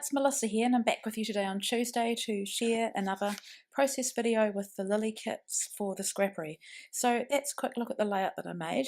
it's Melissa here, and I'm back with you today on Tuesday to share another process video with the lily kits for the scrappery. So that's a quick look at the layout that I made.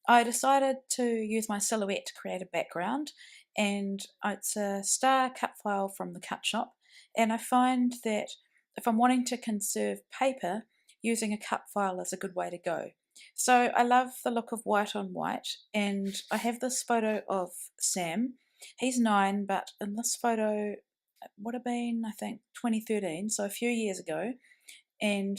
I decided to use my silhouette to create a background, and it's a star cut file from the cut shop, and I find that if I'm wanting to conserve paper, using a cut file is a good way to go. So I love the look of white on white, and I have this photo of Sam. He's 9, but in this photo, it would have been, I think, 2013, so a few years ago. And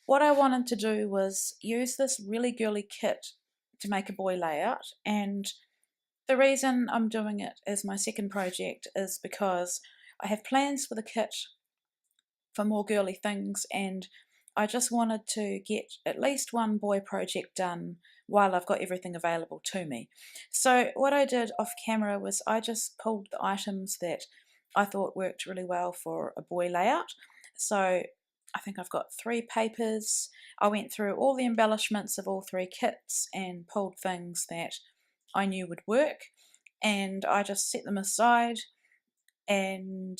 what I wanted to do was use this really girly kit to make a boy layout. And the reason I'm doing it as my second project is because I have plans for the kit for more girly things, and I just wanted to get at least one boy project done while I've got everything available to me. So what I did off camera was I just pulled the items that I thought worked really well for a boy layout. So I think I've got 3 papers. I went through all the embellishments of all 3 kits and pulled things that I knew would work, and I just set them aside and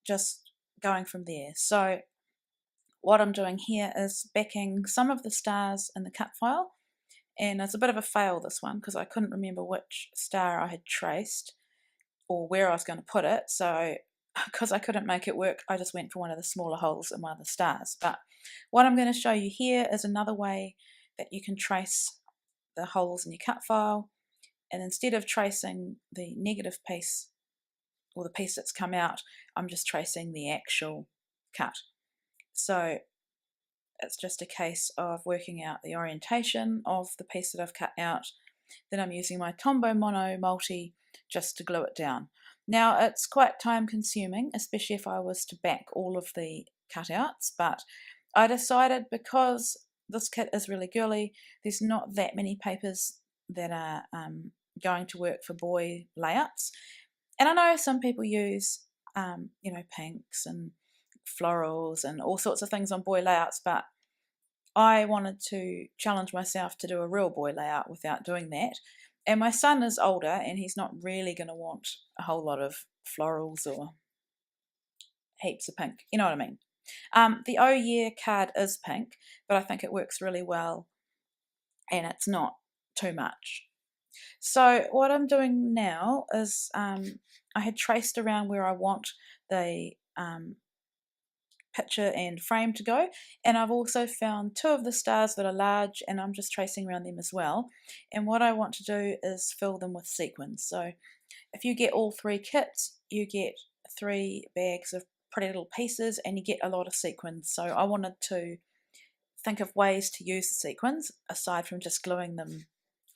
just going from there. So what I'm doing here is backing some of the stars in the cut file, and it's a bit of a fail, this one, because I couldn't remember which star I had traced or where I was going to put it. So because I couldn't make it work, I just went for one of the smaller holes in one of the stars. But what I'm going to show you here is another way that you can trace the holes in your cut file, and instead of tracing the negative piece or the piece that's come out, I'm just tracing the actual cut. So it's just a case of working out the orientation of the piece that I've cut out. Then I'm using my Tombow Mono Multi just to glue it down. Now it's quite time consuming, especially if I was to back all of the cutouts, but I decided because this kit is really girly, there's not that many papers that are going to work for boy layouts. And I know some people use pinks and florals and all sorts of things on boy layouts, but I wanted to challenge myself to do a real boy layout without doing that. And my son is older, and he's not really going to want a whole lot of florals or heaps of pink, you know what I mean. The Oh Yeah card is pink, but I think it works really well and it's not too much. So what I'm doing now is I had traced around where I want the picture and frame to go, and I've also found 2 of the stars that are large, and I'm just tracing around them as well. And what I want to do is fill them with sequins. So if you get all 3 kits, you get 3 bags of pretty little pieces, and you get a lot of sequins. So I wanted to think of ways to use the sequins aside from just gluing them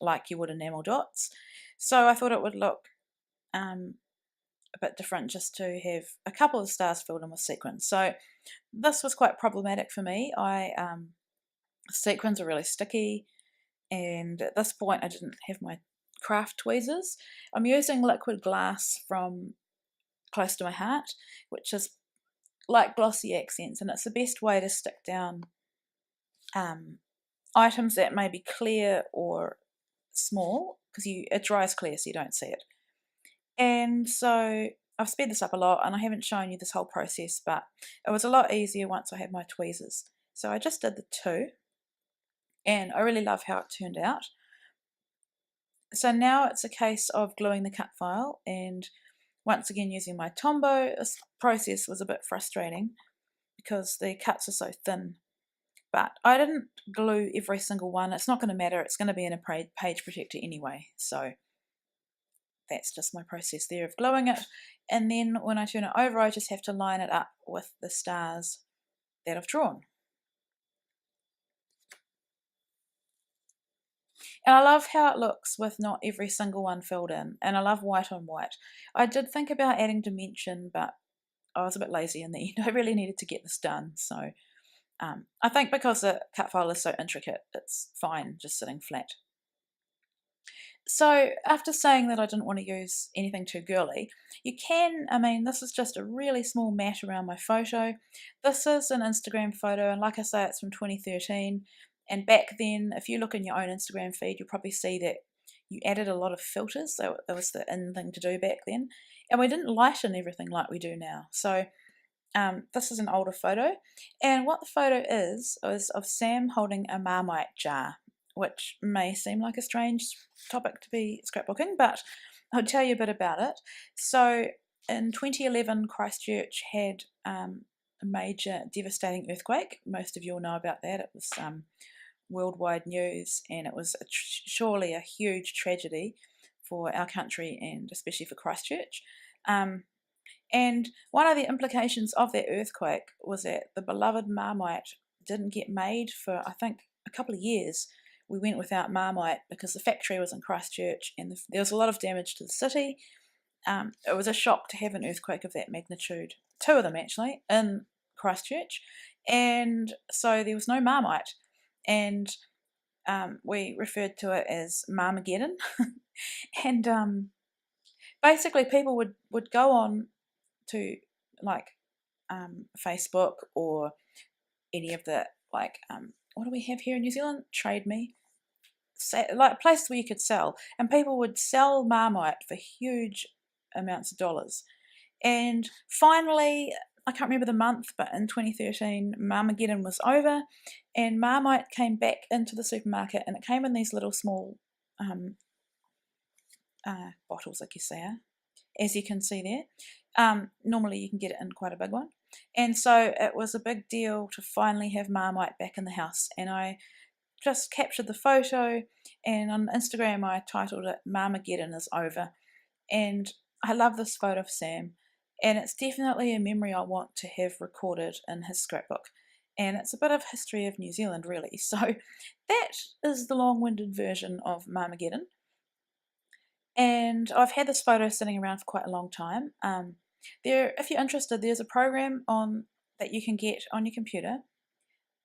like you would enamel dots. So I thought it would look a bit different just to have a couple of stars filled in with sequins. So this was quite problematic for me. Sequins are really sticky, and at this point I didn't have my craft tweezers. I'm using liquid glass from Close to My Heart, which is like glossy accents, and it's the best way to stick down items that may be clear or small, because it dries clear so you don't see it. And so I've sped this up a lot, and I haven't shown you this whole process, but it was a lot easier once I had my tweezers. So I just did the 2, and I really love how it turned out. So now it's a case of gluing the cut file, and once again using my Tombow. This process was a bit frustrating because the cuts are so thin, but I didn't glue every single one. It's not going to matter, it's going to be in a page protector anyway, so that's just my process there of gluing it. And then when I turn it over, I just have to line it up with the stars that I've drawn. And I love how it looks with not every single one filled in, and I love white on white. I did think about adding dimension, but I was a bit lazy in the end. I really needed to get this done, so I think because the cut file is so intricate, it's fine just sitting flat. So after saying that I didn't want to use anything too girly, you can, this is just a really small mat around my photo. This is an Instagram photo, and like I say, it's from 2013. And back then, if you look in your own Instagram feed, you'll probably see that you added a lot of filters. So that was the in thing to do back then. And we didn't lighten everything like we do now. So this is an older photo. And what the photo is of Sam holding a Marmite jar, which may seem like a strange topic to be scrapbooking, but I'll tell you a bit about it. So in 2011, Christchurch had a major devastating earthquake. Most of you all know about that. It was worldwide news, and it was surely a huge tragedy for our country and especially for Christchurch. And one of the implications of that earthquake was that the beloved Marmite didn't get made for, I think, a couple of years. We went without Marmite because the factory was in Christchurch and there was a lot of damage to the city. It was a shock to have an earthquake of that magnitude, 2 of them actually, in Christchurch. And so there was no Marmite. And we referred to it as Marmageddon. And basically people would go on to like Facebook or any of the like what do we have here in New Zealand? Trade Me, like places where you could sell, and people would sell Marmite for huge amounts of dollars. And finally, I can't remember the month, but in 2013, Marmageddon was over, and Marmite came back into the supermarket, and it came in these little small bottles, I guess they are, as you can see there. Normally you can get it in quite a big one. And so it was a big deal to finally have Marmite back in the house. And I just captured the photo, and on Instagram I titled it Marmageddon is Over. And I love this photo of Sam, and it's definitely a memory I want to have recorded in his scrapbook. And it's a bit of history of New Zealand, really. So that is the long-winded version of Marmageddon. And I've had this photo sitting around for quite a long time. If you're interested, there's a program that you can get on your computer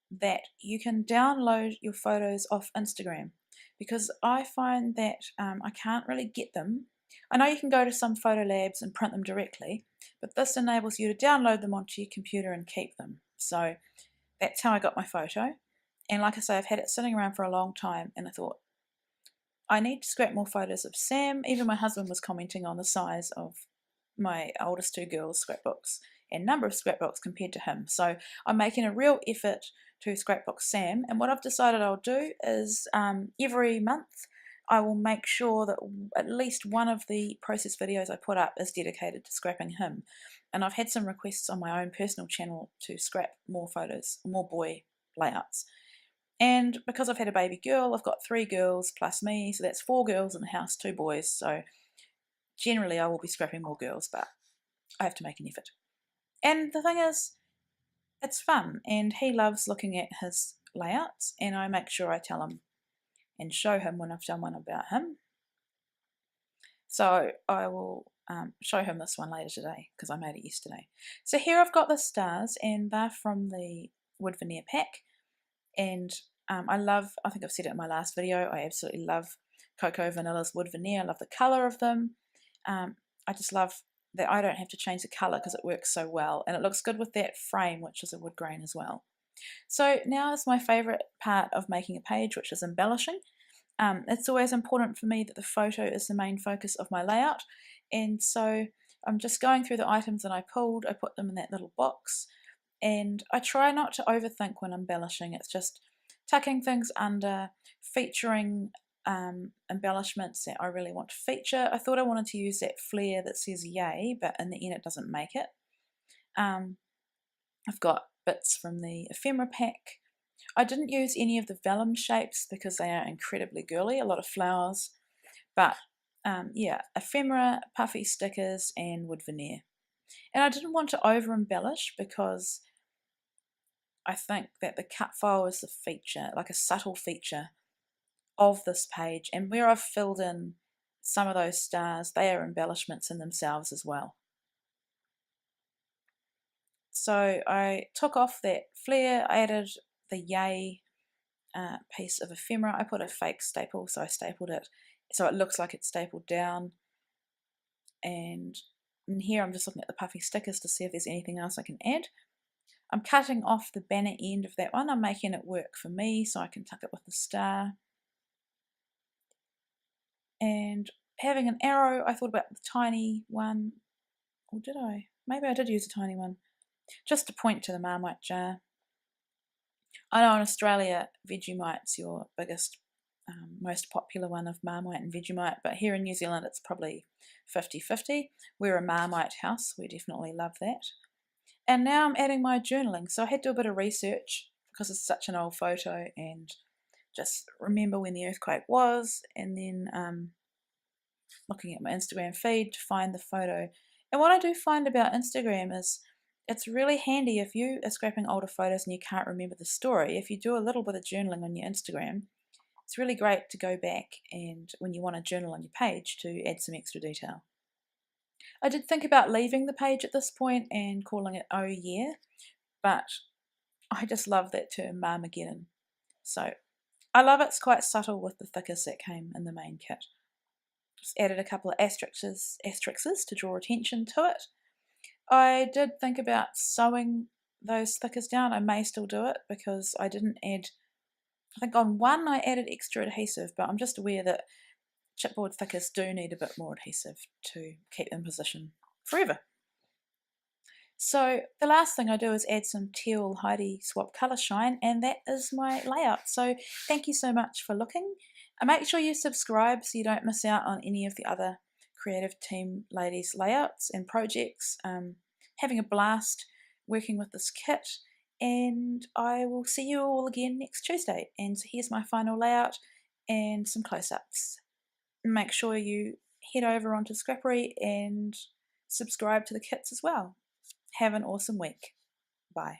that you can download your photos off Instagram, because I find that I can't really get them. I know you can go to some photo labs and print them directly, but this enables you to download them onto your computer and keep them. So that's how I got my photo. And like I say, I've had it sitting around for a long time, and I thought, I need to scrap more photos of Sam. Even my husband was commenting on the size of my oldest 2 girls' scrapbooks and number of scrapbooks compared to him. So I'm making a real effort to scrapbook Sam. And what I've decided I'll do is every month I will make sure that at least one of the process videos I put up is dedicated to scrapping him. And I've had some requests on my own personal channel to scrap more photos, more boy layouts. And because I've had a baby girl, I've got 3 girls plus me, so that's 4 girls in the house, 2 boys. So generally I will be scrapping more girls, but I have to make an effort. And the thing is, it's fun, and he loves looking at his layouts, and I make sure I tell him and show him when I've done one about him. So I will show him this one later today, because I made it yesterday. So here I've got the stars, and they're from the wood veneer pack. And I think I've said it in my last video, I absolutely love Coco Vanilla's wood veneer. I love the colour of them. I just love that I don't have to change the colour because it works so well, and it looks good with that frame, which is a wood grain as well. So now is my favourite part of making a page, which is embellishing. It's always important for me that the photo is the main focus of my layout, and so I'm just going through the items that I pulled. I put them in that little box, and I try not to overthink when embellishing. It's just tucking things under, featuring embellishments that I really want to feature. I thought I wanted to use that flare that says yay, but in the end it doesn't make it. I've got bits from the ephemera pack. I didn't use any of the vellum shapes because they are incredibly girly, a lot of flowers, but yeah, ephemera, puffy stickers and wood veneer. And I didn't want to over embellish because I think that the cut file is the feature, like a subtle feature of this page, and where I've filled in some of those stars, they are embellishments in themselves as well. So I took off that flare, I added the yay piece of ephemera. I put a fake staple, so I stapled it so it looks like it's stapled down. And in here I'm just looking at the puffy stickers to see if there's anything else I can add. I'm cutting off the banner end of that one. I'm making it work for me so I can tuck it with the star. And having an arrow, I thought about the tiny one, or did I? Maybe I did use a tiny one, just to point to the Marmite jar. I know in Australia, Vegemite's your biggest, most popular one of Marmite and Vegemite, but here in New Zealand it's probably 50-50. We're a Marmite house, we definitely love that. And now I'm adding my journaling, so I had to do a bit of research because it's such an old photo and just remember when the earthquake was, and then looking at my Instagram feed to find the photo. And what I do find about Instagram is it's really handy if you are scraping older photos and you can't remember the story. If you do a little bit of journaling on your Instagram, it's really great to go back and when you want to journal on your page to add some extra detail. I did think about leaving the page at this point and calling it Oh Yeah, but I just love that term, Marmageddon. So I love it's quite subtle with the thickers that came in the main kit. Just added a couple of asterisks to draw attention to it. I did think about sewing those thickers down. I may still do it because I didn't add, I think on one I added extra adhesive, but I'm just aware that chipboard thickers do need a bit more adhesive to keep in position forever. So the last thing I do is add some teal Heidi Swap Colour Shine, and that is my layout. So thank you so much for looking. And make sure you subscribe so you don't miss out on any of the other Creative Team ladies layouts and projects. Having a blast working with this kit, and I will see you all again next Tuesday. And so here's my final layout and some close-ups. Make sure you head over onto Scrapery and subscribe to the kits as well. Have an awesome week. Bye.